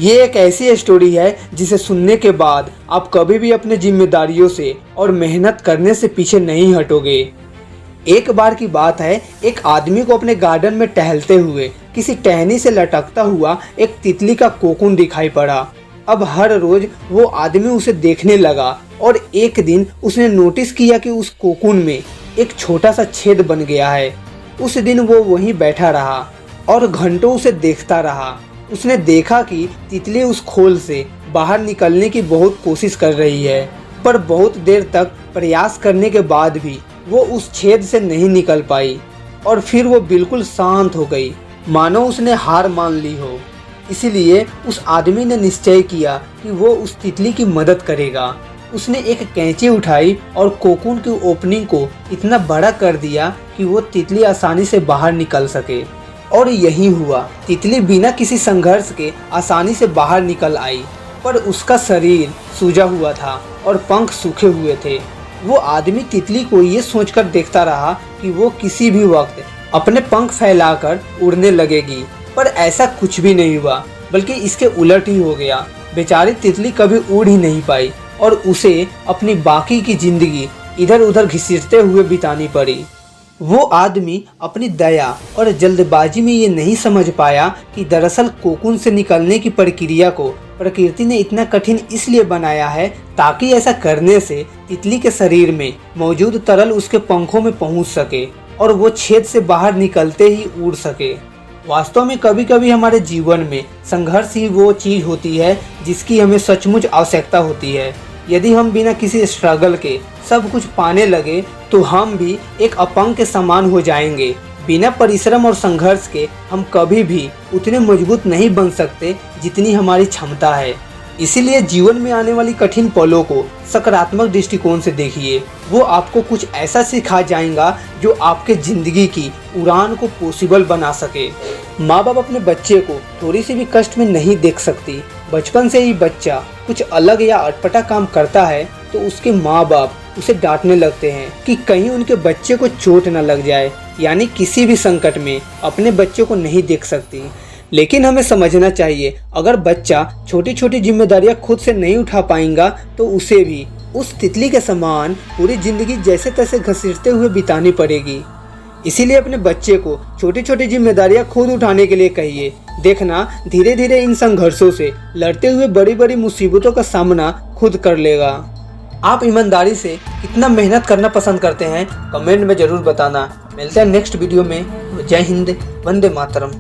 ये एक ऐसी स्टोरी है जिसे सुनने के बाद आप कभी भी अपने जिम्मेदारियों से और मेहनत करने से पीछे नहीं हटोगे। एक बार की बात है, एक आदमी को अपने गार्डन में टहलते हुए किसी टहनी से लटकता हुआ एक तितली का कोकून दिखाई पड़ा। अब हर रोज वो आदमी उसे देखने लगा और एक दिन उसने नोटिस किया कि उस कोकून में एक छोटा सा छेद बन गया है। उस दिन वो वहीं बैठा रहा और घंटों उसे देखता रहा। उसने देखा कि तितली उस खोल से बाहर निकलने की बहुत कोशिश कर रही है, पर बहुत देर तक प्रयास करने के बाद भी वो उस छेद से नहीं निकल पाई और फिर वो बिल्कुल शांत हो गई, मानो उसने हार मान ली हो। इसीलिए उस आदमी ने निश्चय किया कि वो उस तितली की मदद करेगा। उसने एक कैंची उठाई और कोकून की ओपनिंग को इतना बड़ा कर दिया कि वो तितली आसानी से बाहर निकल सके। और यही हुआ, तितली बिना किसी संघर्ष के आसानी से बाहर निकल आई, पर उसका शरीर सूजा हुआ था और पंख सूखे हुए थे। वो आदमी तितली को ये सोचकर देखता रहा कि वो किसी भी वक्त अपने पंख फैलाकर उड़ने लगेगी, पर ऐसा कुछ भी नहीं हुआ, बल्कि इसके उलट ही हो गया। बेचारी तितली कभी उड़ ही नहीं पाई और उसे अपनी बाकी की जिंदगी इधर उधर घसीटते हुए बितानी पड़ी। वो आदमी अपनी दया और जल्दबाजी में ये नहीं समझ पाया कि दरअसल कोकून से निकलने की प्रक्रिया को प्रकृति ने इतना कठिन इसलिए बनाया है ताकि ऐसा करने से तितली के शरीर में मौजूद तरल उसके पंखों में पहुंच सके और वो छेद से बाहर निकलते ही उड़ सके। वास्तव में कभी कभी हमारे जीवन में संघर्ष ही वो चीज होती है जिसकी हमें सचमुच आवश्यकता होती है। यदि हम बिना किसी स्ट्रगल के सब कुछ पाने लगे तो हम भी एक अपंग के समान हो जाएंगे। बिना परिश्रम और संघर्ष के हम कभी भी उतने मजबूत नहीं बन सकते जितनी हमारी क्षमता है। इसीलिए जीवन में आने वाली कठिन पलों को सकारात्मक दृष्टिकोण से देखिए। वो आपको कुछ ऐसा सिखा जाएगा जो आपके जिंदगी की उड़ान को पॉसिबल बना सके। माँ बाप अपने बच्चे को थोड़ी सी भी कष्ट में नहीं देख सकती। बचपन से ही बच्चा कुछ अलग या अटपटा काम करता है तो उसके माँ बाप उसे डांटने लगते हैं कि कहीं उनके बच्चे को चोट न लग जाए, यानी किसी भी संकट में अपने बच्चे को नहीं देख सकती। लेकिन हमें समझना चाहिए, अगर बच्चा छोटी छोटी जिम्मेदारियां खुद से नहीं उठा पाएगा तो उसे भी उस तितली के समान पूरी जिंदगी जैसे तैसे घसीटते हुए बितानी पड़ेगी। इसीलिए अपने बच्चे को छोटी छोटी जिम्मेदारियां खुद उठाने के लिए कहिए। देखना, धीरे धीरे इन संघर्षों से लड़ते हुए बड़ी बड़ी मुसीबतों का सामना खुद कर लेगा। आप ईमानदारी से कितना मेहनत करना पसंद करते हैं कमेंट में ज़रूर बताना। मिलते हैं नेक्स्ट वीडियो में। जय हिंद, वंदे मातरम।